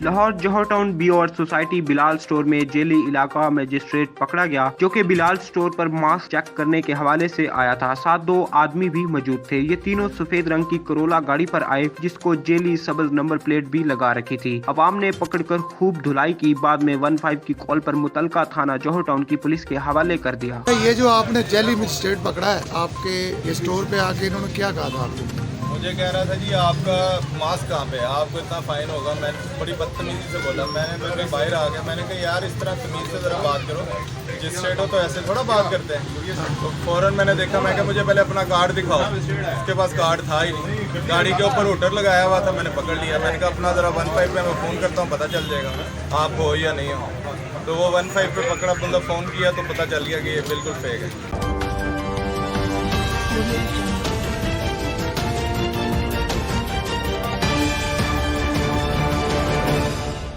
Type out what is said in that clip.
लाहौर जौहर town B और society Bilal store में jelly इलाका मजिस्ट्रेट पकड़ा गया, जो कि बिलाल स्टोर पर मास्क चेक करने के हवाले से आया था। साथ 2 आदमी भी मौजूद थे। ये तीनों सफेद रंग की करोला गाड़ी पर आए, जिसको जेली सब्ज नंबर प्लेट भी लगा रखी थी। अवाम ने पकड़कर खूब धुलाई की। बाद में 15 की कॉल पर मुतलका थाना जौहर टाउन की पुलिस के हवाले कर दिया। ये जो आपने जेली मजिस्ट्रेट पकड़ा है, आपके स्टोर पे आके इन्होंने क्या कहा था आपको? मुझे कह रहा था जी आपका मास्क कहाँ पे है, आपको इतना फाइन होगा। मैंने बड़ी बदतमीजी से बोला, मैंने तो बाहर आ गया। मैंने कहा यार इस तरह तमीज़ से ज़रा बात करो, मजिस्ट्रेट हो तो ऐसे थोड़ा बात करते हैं। तो फ़ौरन मैंने देखा, मैं कहा मुझे पहले अपना कार्ड दिखाओ। उसके पास कार्ड था ही नहीं, गाड़ी के ऊपर होटल लगाया हुआ था। मैंने पकड़ लिया, मैंने कहा अपना ज़रा 15 पे मैं फ़ोन करता हूँ, पता चल जाएगा आप हो या नहीं हो। तो वो 15 पे पकड़ा बंदा, फ़ोन किया तो पता चल गया कि ये बिल्कुल फेक है।